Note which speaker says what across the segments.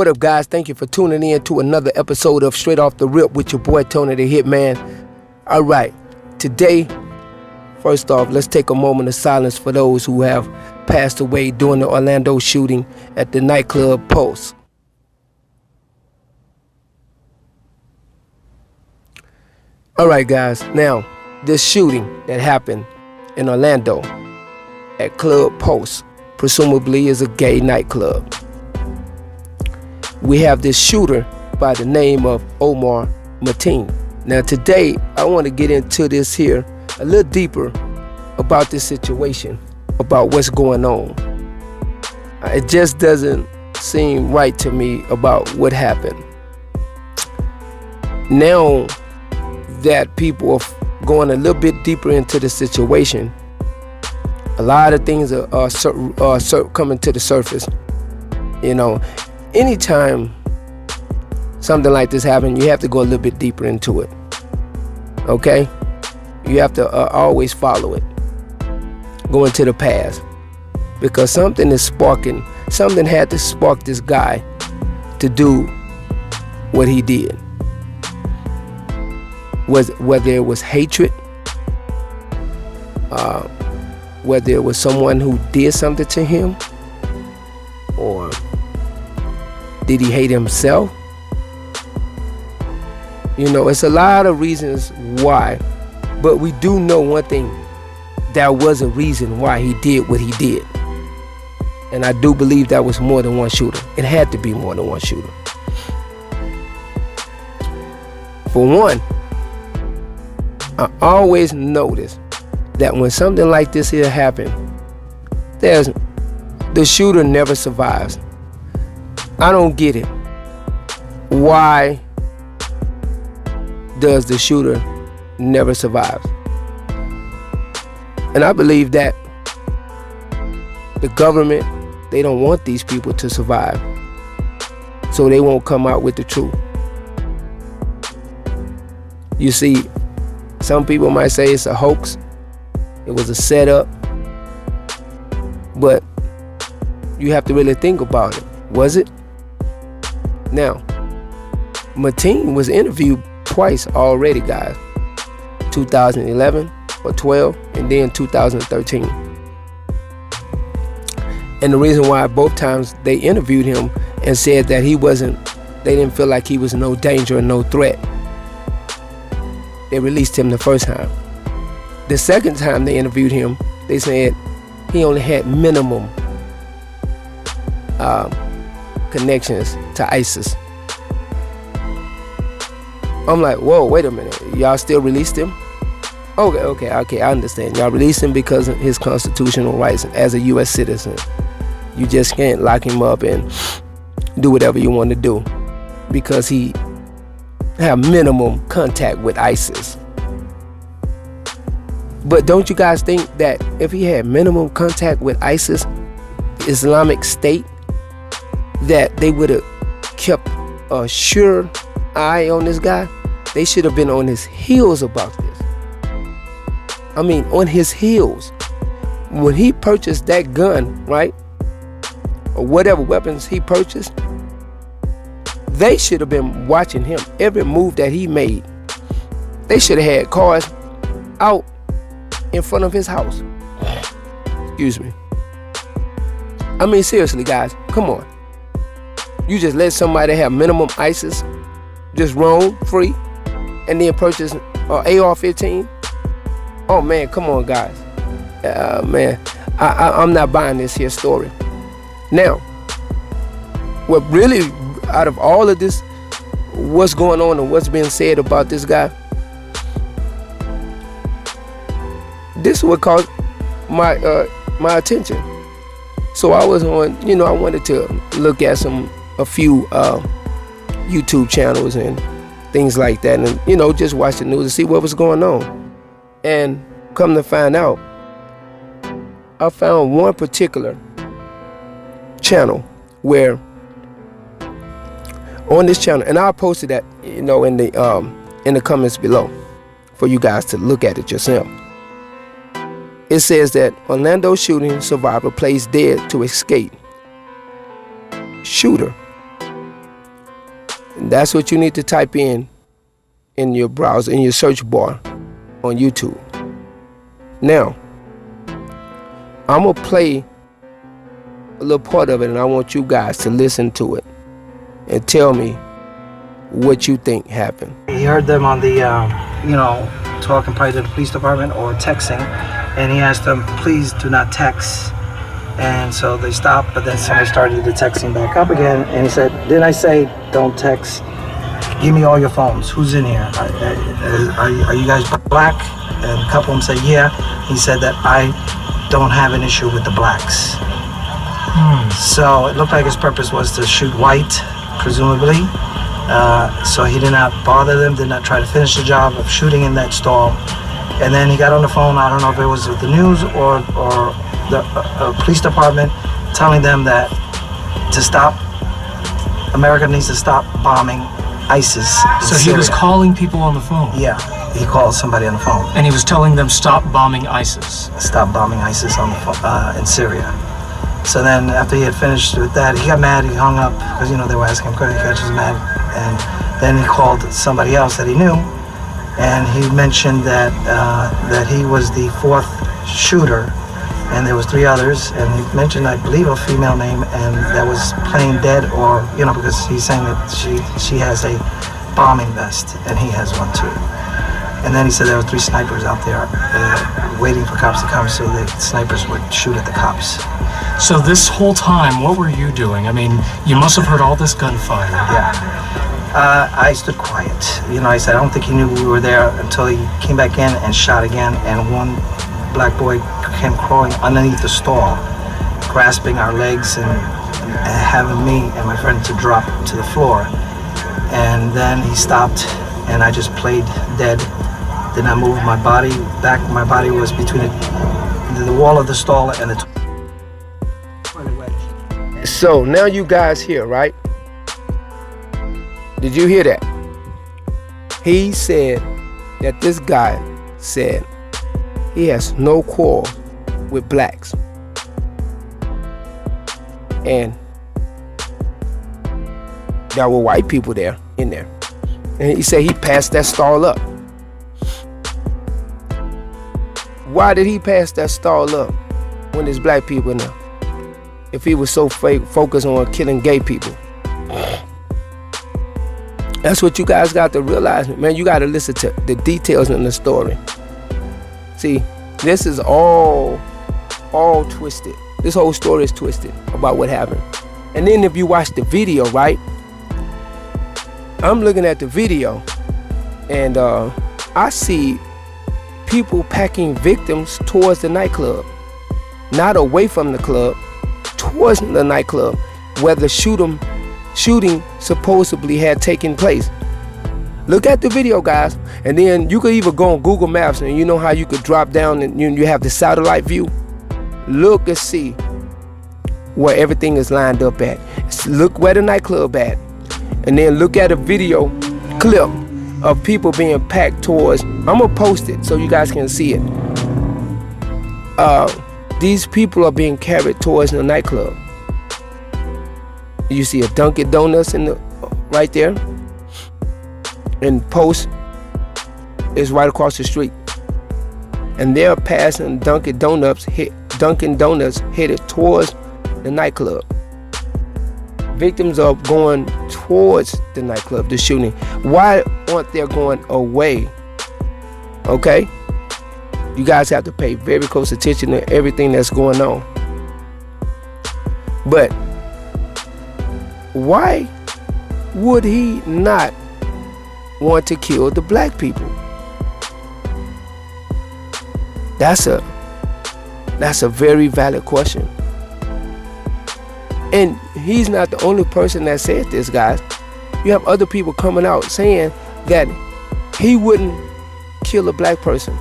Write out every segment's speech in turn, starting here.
Speaker 1: What up, guys? Thank you for tuning in to another episode of Straight Off the Rip with your boy Tony the Hitman. All right, today, first off, let's take a moment of silence for those who have passed away during the Orlando shooting at the nightclub Pulse. All right, guys. Now, this shooting that happened in Orlando at Club Pulse, presumably is a gay nightclub. We have this shooter by the name of Omar Mateen. Now today, I want to get into this here a little deeper about this situation, about what's going on. It just doesn't seem right to me about what happened. Now that people are going a little bit deeper into the situation, a lot of things are coming to the surface. You know, anytime something like this happens, you have to go a little bit deeper into it. Okay? You have to always follow it. Go into the past. Because something is sparking. Something had to spark this guy to do what he did. Whether it was hatred, whether it was someone who did something to him, or did he hate himself? You know, it's a lot of reasons why, but we do know one thing: there was a reason why he did what he did. And I do believe that was more than one shooter. It had to be more than one shooter. For one, I always notice that when something like this here happens, the shooter never survives. I don't get it. Why does the shooter never survive? And I believe that the government, they don't want these people to survive, so they won't come out with the truth. You see, some people might say it's a hoax, it was a setup, but you have to really think about it. Was it? Now, Mateen was interviewed twice already, guys. 2011 or 12, and then 2013. And the reason why both times they interviewed him and said that they didn't feel like he was no danger and no threat. They released him the first time. The second time they interviewed him, they said he only had minimum connections to ISIS. I'm like, whoa, wait a minute. Y'all still released him? Okay, I understand. Y'all released him because of his constitutional rights as a U.S. citizen. You just can't lock him up and do whatever you want to do because he have minimum contact with ISIS. But don't you guys think that if he had minimum contact with ISIS, Islamic State, that they would have kept a sure eye on this guy? They should have been on his heels about this. I mean, on his heels. When he purchased that gun, right, or whatever weapons he purchased, they should have been watching him. Every move that he made, they should have had cars out in front of his house. Excuse me. I mean, seriously, guys, come on. You just let somebody have minimum ISIS just roam free and then purchase AR-15? Oh man, come on, guys. Man, I'm not buying this here story. Now, what really, out of all of this, what's going on and what's being said about this guy, this is what caught my attention. So I was on, I wanted to look at a few YouTube channels and things like that, and just watch the news and see what was going on. And come to find out, I found one particular channel where on this channel, and I'll post that in the comments below for you guys to look at it yourself. It says that Orlando shooting survivor plays dead to escape. Shooter That's what you need to type in your browser, in your search bar on YouTube. Now, I'm gonna play a little part of it, and I want you guys to listen to it and tell me what you think happened.
Speaker 2: He heard them on the, talking probably to the police department or texting, and he asked them, please do not text. And so they stopped, but then somebody started the texting back up again, and he said, didn't I say don't text? Give me all your phones. Who's in here? Are you guys black? And a couple of them said, yeah. He said that I don't have an issue with the blacks. So it looked like his purpose was to shoot white, presumably. So he did not bother them, did not try to finish the job of shooting in that stall. And then he got on the phone, I don't know if it was with the news or the police department, telling them that to stop, America needs to stop bombing ISIS.
Speaker 3: So he was calling people on the phone?
Speaker 2: Yeah, he called somebody on the phone.
Speaker 3: And he was telling them stop bombing ISIS?
Speaker 2: Stop bombing ISIS on the phone, in Syria. So then after he had finished with that, he got mad, he hung up, because they were asking him questions, he got just mad. And then he called somebody else that he knew, and he mentioned that he was the fourth shooter, and there was 3 others, and he mentioned, I believe, a female name, and that was playing dead, or because he's saying that she has a bombing vest, and he has one too. And then he said there were 3 snipers out there waiting for cops to come, so the snipers would shoot at the cops.
Speaker 3: So this whole time, what were you doing? I mean, you must have heard all this gunfire.
Speaker 2: Yeah. I stood quiet. I said, I don't think he knew we were there until he came back in and shot again, and one black boy came crawling underneath the stall, grasping our legs and having me and my friend to drop to the floor. And then he stopped, and I just played dead. Then I moved my body back. My body was between the wall of the stall and the toilet wedge.
Speaker 1: So now you guys hear, right? Did you hear that? He said that this guy said he has no quarrel with blacks. And there were white people in there. And he said he passed that stall up. Why did he pass that stall up when there's black people in there? If he was so focused on killing gay people. That's what you guys got to realize, man. You got to listen to the details in the story. See, this is all twisted. This whole story is twisted about what happened. And then if you watch the video, right? I'm looking at the video, and I see people packing victims towards the nightclub. Not away from the club, towards the nightclub, where the shooting supposedly had taken place. Look at the video, guys, and then you could even go on Google Maps, and you know how you could drop down and you have the satellite view. Look and see where everything is lined up at. Look where the nightclub at, and then look at a video clip of people being packed towards. I'm gonna post it so you guys can see it. These people are being carried towards the nightclub. You see a Dunkin' Donuts right there, and Post is right across the street, and they're passing Dunkin' Donuts headed towards the nightclub. Victims are going towards the nightclub, the shooting. Why aren't they going away? Okay, you guys have to pay very close attention to everything that's going on. But why would he not want to kill the black people? That's a very valid question. And he's not the only person that said this, guys. You have other people coming out saying that he wouldn't kill a black person,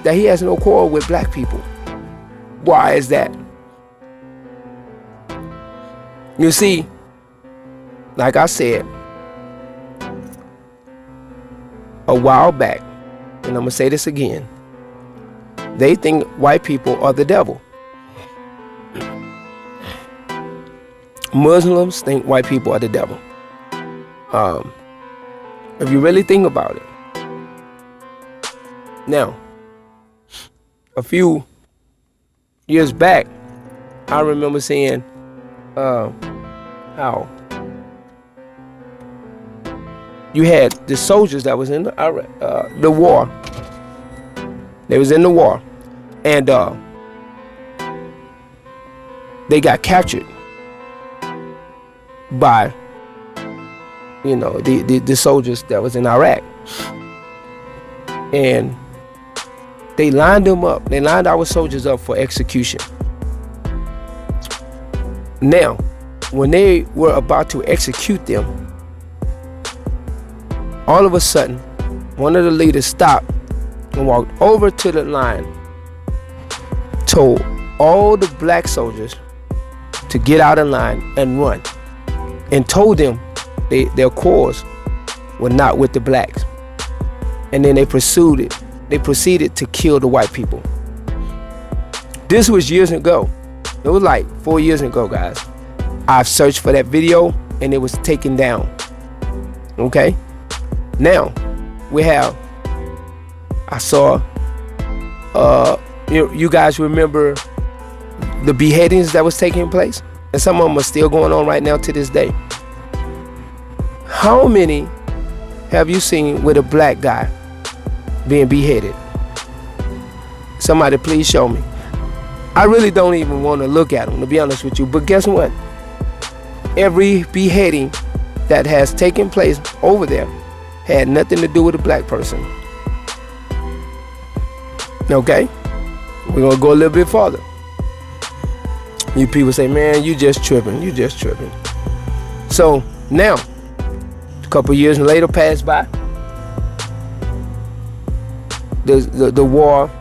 Speaker 1: that he has no quarrel with black people. Why is that? You see, like I said a while back, and I'm gonna say this again, they think white people are the devil. Muslims think white people are the devil. If you really think about it. Now, a few years back, I remember seeing how you had the soldiers that was in the war. They was in the war, and they got captured by, you know, the soldiers that was in Iraq, and they lined them up. They lined our soldiers up for execution. Now, when they were about to execute them, all of a sudden, one of the leaders stopped and walked over to the line, told all the black soldiers to get out of line and run, and told them their cause were not with the blacks. And then they proceeded to kill the white people. This was years ago. It was like 4 years ago, guys. I've searched for that video and it was taken down. Okay? Now, I saw, you guys remember the beheadings that was taking place? And some of them are still going on right now to this day. How many have you seen with a black guy being beheaded? Somebody please show me. I really don't even want to look at them, to be honest with you. But guess what? Every beheading that has taken place over there had nothing to do with a black person. Okay? We're going to go a little bit farther. You people say, man, you just tripping. You just tripping. So now, a couple years later passed by. The war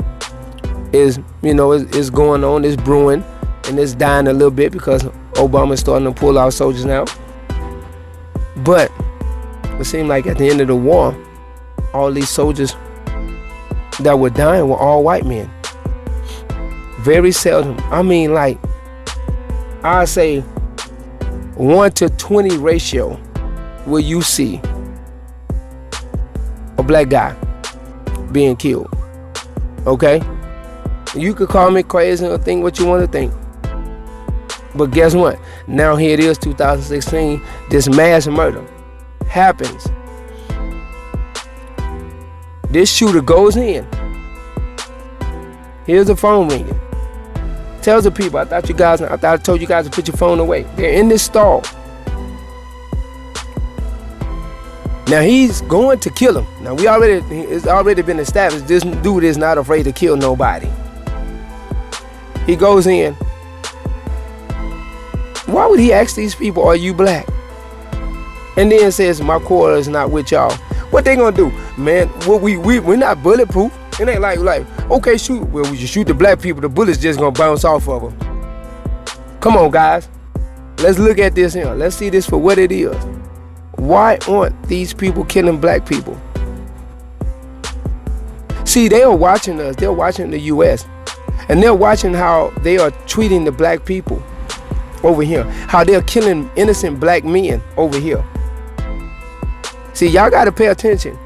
Speaker 1: is, you know, is going on, it's brewing, and it's dying a little bit because Obama's starting to pull our soldiers now. But it seemed like at the end of the war, all these soldiers that were dying were all white men. Very seldom. I mean, like, I say 1 to 20 ratio will you see a black guy being killed. Okay? You could call me crazy or think what you want to think. But guess what? Now here it is, 2016, this mass murder happens. This shooter goes in. Here's the phone ringing. Tells the people, I thought I told you guys to put your phone away. They're in this stall. Now he's going to kill him. Now it's already been established this dude is not afraid to kill nobody. He goes in. Why would he ask these people, are you black? And then says, my core is not with y'all. What they gonna do? Man, we're not bulletproof. It ain't like, okay, shoot. Well, we just shoot the black people, the bullets just gonna bounce off of them. Come on, guys. Let's look at this here. Let's see this for what it is. Why aren't these people killing black people? See, they are watching us. They're watching the U.S. And they're watching how they are treating the black people over here. How they're killing innocent black men over here. See, y'all got to pay attention.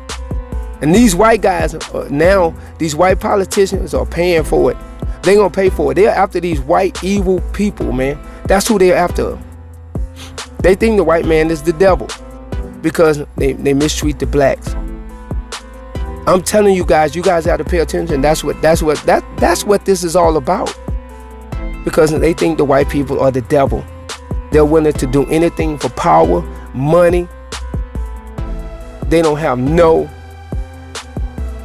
Speaker 1: And these white guys, now, these white politicians are paying for it. They're going to pay for it. They're after these white evil people, man. That's who they're after. They think the white man is the devil because they mistreat the blacks. I'm telling you guys have to pay attention. That's what this is all about. Because they think the white people are the devil. They're willing to do anything for power, money. They don't have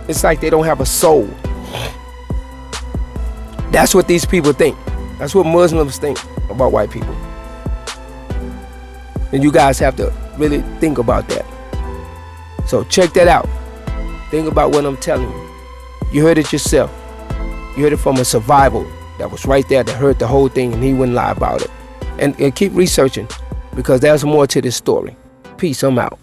Speaker 1: it's like they don't have a soul. That's what these people think. That's what Muslims think about white people. And you guys have to really think about that. So check that out. Think about what I'm telling you. You heard it yourself. You heard it from a survivor that was right there that heard the whole thing and he wouldn't lie about it. And keep researching because there's more to this story. Peace, I'm out.